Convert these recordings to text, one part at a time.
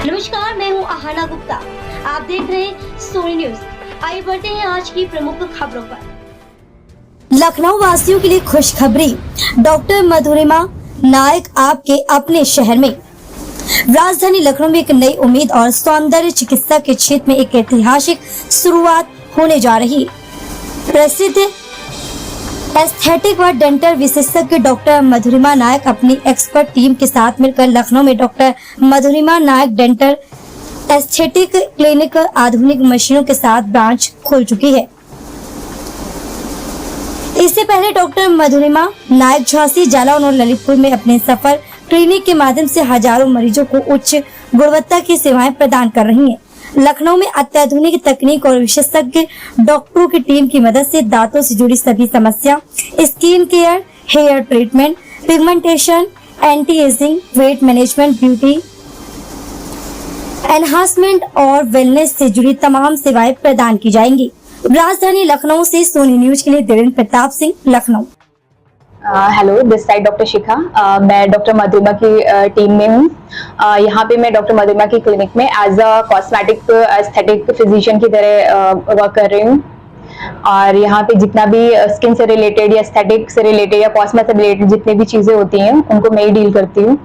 नमस्कार, मैं हूं आहाना गुप्ता। आप देख रहे हैं सोनी न्यूज। आइए बढ़ते हैं आज की प्रमुख खबरों पर। लखनऊ वासियों के लिए खुशखबरी, डॉक्टर मधुरिमा नायक आपके अपने शहर में। राजधानी लखनऊ में एक नई उम्मीद और सौंदर्य चिकित्सा के क्षेत्र में एक ऐतिहासिक शुरुआत होने जा रही। प्रसिद्ध एस्थेटिक व डेंटल विशेषज्ञ डॉक्टर मधुरिमा नायक अपनी एक्सपर्ट टीम के साथ मिलकर लखनऊ में डॉक्टर मधुरिमा नायक डेंटल एस्थेटिक क्लिनिक आधुनिक मशीनों के साथ ब्रांच खोल चुकी है। इससे पहले डॉक्टर मधुरिमा नायक झांसी, जालौन और ललितपुर में अपने सफल क्लिनिक के माध्यम से हजारों मरीजों को उच्च गुणवत्ता की सेवाएं प्रदान कर रही हैं। लखनऊ में अत्याधुनिक तकनीक और विशेषज्ञ डॉक्टरों की टीम की मदद से दांतों से जुड़ी सभी समस्या, skin care, hair treatment, pigmentation, anti ageing, weight management, beauty enhancement और वेलनेस से जुड़ी तमाम सेवाएं प्रदान की जाएंगी। राजधानी लखनऊ से सोनी न्यूज के लिए Devendra Pratap Singh, Lucknow. Hello, this side doctor Shikha. मैं डॉक्टर मधुरिमा की टीम में हूँ। यहाँ पे मैं डॉक्टर मधुरिमा की क्लिनिक में as a cosmetic aesthetic physician की तरह वर्क कर रही हूँ। और यहाँ पे जितना भी स्किन से रिलेटेड या एस्थेटिक से रिलेटेड या कॉस्मेटिक से रिलेटेड जितनी भी चीज़ें होती हैं उनको मैं ही डील करती हूँ,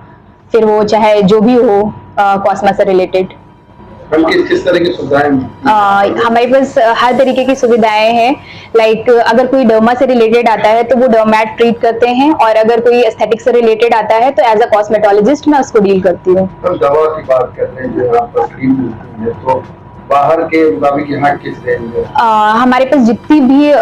फिर वो चाहे जो भी हो कॉस्मेटिक से रिलेटेड। किस तरह की सुविधाएं? हमारे पास हर तरीके की सुविधाएं हैं। लाइक अगर कोई डर्मा से रिलेटेड आता है तो वो डर्मैट ट्रीट करते हैं, और अगर कोई एस्थेटिक से रिलेटेड आता है तो एज अ कॉस्मेटोलॉजिस्ट मैं उसको डील करती हूँ। दवा की बात करते हैं जो आप पर क्रीम मिलती है, तो बाहर के मुताबिक यहाँ किस रेंज में? हमारे पास जितनी भी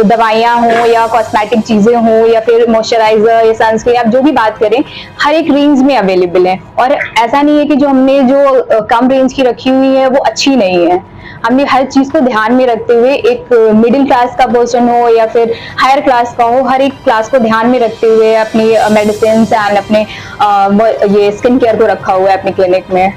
दवाइयाँ हों या कॉस्मेटिक चीजें हों या फिर मॉइस्चराइजर या सनस्क्रीन, आप जो भी बात करें हर एक रेंज में अवेलेबल है। और ऐसा नहीं है कि जो हमने जो कम रेंज की रखी हुई है वो अच्छी नहीं है। हमने हर चीज को ध्यान में रखते हुए, एक मिडिल क्लास का पर्सन हो या फिर हायर क्लास का हो, हर एक क्लास को ध्यान में रखते हुए अपनी मेडिसिन एंड अपने ये स्किन केयर को रखा हुआ है अपनी क्लिनिक में।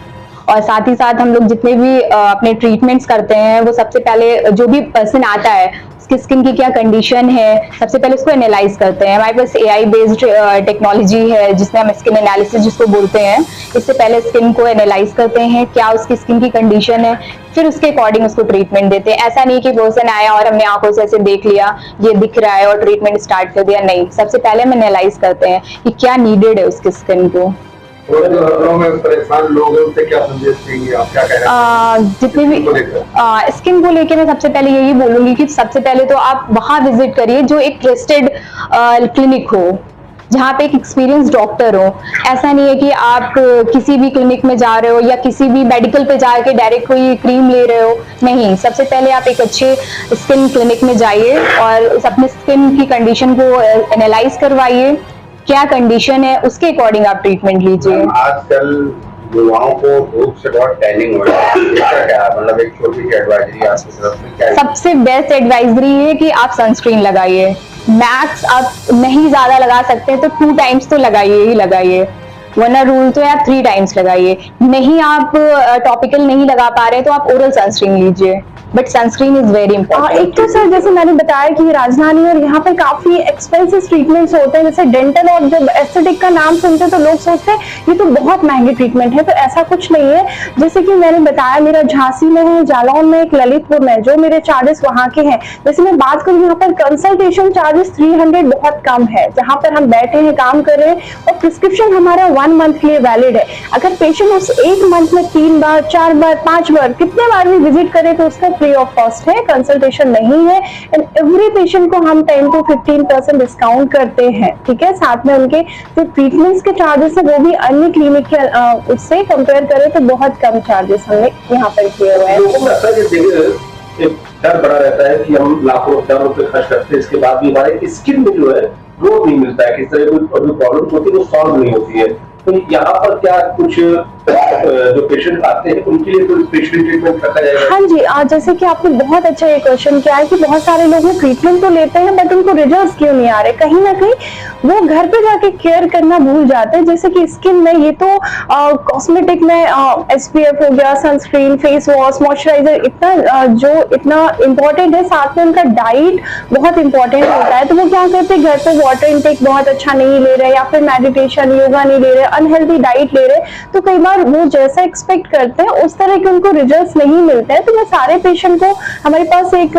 और साथ ही साथ हम लोग जितने भी अपने ट्रीटमेंट्स करते हैं वो सबसे पहले जो भी पर्सन आता है उसकी स्किन की क्या कंडीशन है, सबसे पहले उसको एनालाइज करते हैं। हमारे पास AI बेस्ड टेक्नोलॉजी है जिसमें हम स्किन एनालिसिस जिसको बोलते हैं। इससे पहले स्किन को एनालाइज करते हैं क्या उसकी स्किन की कंडीशन है, फिर उसके अकॉर्डिंग उसको ट्रीटमेंट देते हैं। ऐसा नहीं कि पर्सन आया और हमने आंखों से ऐसे देख लिया ये दिख रहा है और ट्रीटमेंट स्टार्ट कर दिया, नहीं। सबसे पहले हम एनालाइज करते हैं कि क्या नीडेड है उसकी स्किन को। और जो लखनऊ में परेशान लोग हैं उनसे क्या संदेश देंगे आप, क्या कह रहे हैं? जितने भी स्किन को लेके मैं सबसे पहले यही बोलूंगी कि सबसे पहले तो आप वहां विजिट करिए जो एक ट्रस्टेड क्लिनिक हो, जहाँ पे एक एक्सपीरियंस डॉक्टर हो। ऐसा नहीं है कि आप किसी भी क्लिनिक में जा रहे हो या किसी भी मेडिकल पे जाके डायरेक्ट कोई क्रीम ले रहे हो, नहीं। सबसे पहले आप एक अच्छे स्किन क्लिनिक में जाइए और अपने स्किन की कंडीशन को एनालाइज करवाइए, क्या कंडीशन है उसके अकॉर्डिंग आप ट्रीटमेंट लीजिए। आजकल युवाओं को धूप से बहुत टैनिंग हो रहा है, इसका क्या मतलब एक छोटी सी एडवाइजरी आपकी तरफ से क्या है? सबसे बेस्ट एडवाइजरी है कि आप सनस्क्रीन लगाइए। मैक्स आप नहीं ज्यादा लगा सकते तो 2 टाइम्स तो लगाइए ही लगाइए, वरना रूल तो है आप 3 टाइम्स लगाइए। नहीं आप टॉपिकल नहीं लगा पा रहे तो आप ओरल सनस्क्रीन लीजिए, but sunscreen is very important. एक तो सर जैसे मैंने बताया कि राजधानी और यहाँ पर काफी एक्सपेंसिव ट्रीटमेंट्स होते हैं, जैसे डेंटल, और जब एस्थेटिक का नाम सुनते हैं तो लोग सोचते हैं ये तो बहुत महंगे ट्रीटमेंट है, तो ऐसा कुछ नहीं है। जैसे कि मैंने बताया मेरा झांसी में है, जालौन में, एक ललितपुर में, जो मेरे चार्जेस वहाँ के हैं। जैसे मैं बात करूँ यहाँ पर कंसल्टेशन चार्जेस 300 बहुत कम है, जहाँ पर हम बैठे हैं काम कर रहे हैं, और प्रिस्क्रिप्शन हमारा 1 मंथ के लिए वैलिड है। अगर पेशेंट उस 1 मंथ में 3 बार 4 बार 5 बार कितने बार भी विजिट करे तो उसका फ्री ऑफ कॉस्ट है, कंसल्टेशन नहीं है। एंड एवरी पेशेंट को हम 10 to 15% डिस्काउंट करते हैं, ठीक है। साथ में उनके जो ट्रीटमेंट्स के चार्जेस है वो भी अन्य क्लिनिक के उससे कंपेयर करें तो बहुत कम चार्जेस हमने यहाँ पर किए हुए हैं। एक डर बड़ा रहता है कि हम लाखों रुपए खर्च करते हैं, इसके बाद भी हमारे स्किन में जो है ग्रोथ नहीं मिलता है, किस तरह की प्रॉब्लम होती है वो सॉल्व नहीं होती है। तो यहाँ पर क्या कुछ जो पेशेंट आते हैं उनके लिए कोई स्पेशल ट्रीटमेंट रखा जाएगा? हाँ जी, जैसे कि आपने बहुत अच्छा ये क्वेश्चन किया है कि बहुत सारे लोग ट्रीटमेंट तो लेते हैं बट उनको रिजल्ट्स क्यों नहीं आ रहे। कहीं ना कहीं वो घर पे जाके केयर करना भूल जाते हैं। जैसे कि स्किन में ये तो कॉस्मेटिक में SPF हो गया, सनस्क्रीन, फेस वॉश, मॉइस्चराइजर इतना इम्पोर्टेंट है। साथ में उनका डाइट बहुत इंपॉर्टेंट होता है। तो वो क्या करते हैं, घर पे वाटर इनटेक बहुत अच्छा नहीं ले रहे या फिर मेडिटेशन योगा नहीं ले रहे, अनहेल्दी डाइट ले रहे हैं तो कई बार वो जैसा एक्सपेक्ट करते हैं उस तरह के उनको रिजल्ट्स नहीं मिलते हैं। तो मैं सारे पेशेंट को, हमारे पास एक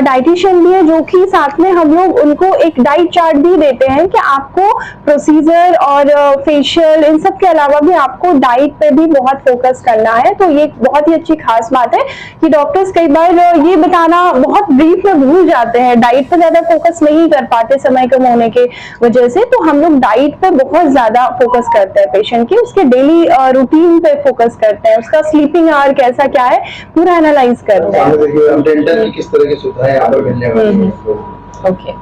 डाइटिशियन भी है जो कि साथ में हम लोग उनको एक डाइट चार्ट भी देते हैं कि आपको प्रोसीजर और फेशियल इन सब के अलावा भी आपको डाइट पे भी बहुत फोकस करना है। तो ये बहुत ही अच्छी खास बात है कि डॉक्टर्स कई बार ये बताना बहुत ब्रीफ में भूल जाते हैं, डाइट पे ज्यादा फोकस नहीं कर पाते समय कम होने के वजह से। तो हम लोग डाइट पे बहुत ज्यादा फोकस करते हैं पेशेंट की, उसके डेली रूटीन पे फोकस करते हैं, उसका स्लीपिंग आवर कैसा क्या है पूरा एनालाइज करते हैं। डेंटल की किस तरह की सुविधाएं यहाँ पर मिलने वाली है? Okay.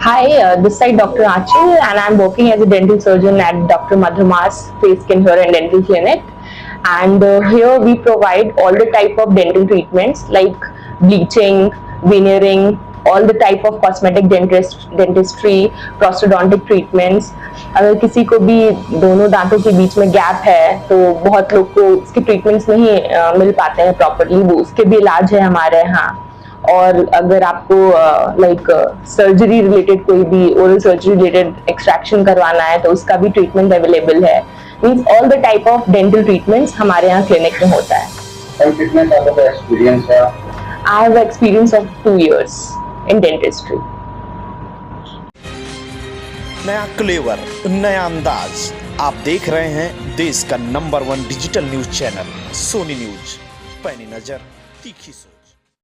Hi, this side Dr. Achal and I'm working as a dental surgeon at Dr. Madhuma's Face Skin Hair and Dental Clinic. And here we provide all the type of dental treatments like bleaching, veneering, all the type of cosmetic dentistry, prosthodontic treatments. अगर किसी को भी दोनों दांतों के बीच में gap है तो बहुत लोग को उसके ट्रीटमेंट्स नहीं मिल पाते हैं प्रॉपरली, वो उसके भी इलाज है हमारे यहाँ। और अगर आपको लाइक सर्जरी रिलेटेड कोई भी ओरल सर्जरी रिलेटेड एक्सट्रैक्शन करवाना है तो उसका भी ट्रीटमेंट अवेलेबल है। Means all the type of dental treatments हमारे यहाँ क्लिनिक में होता है। कितने सालों का एक्सपीरियंस है? I have experience of 2 years in dentistry. नया क्लेवर, नया अंदाज, आप देख रहे हैं देश का number 1 digital news channel Sony news. पैनी नजर, तीखी सोच।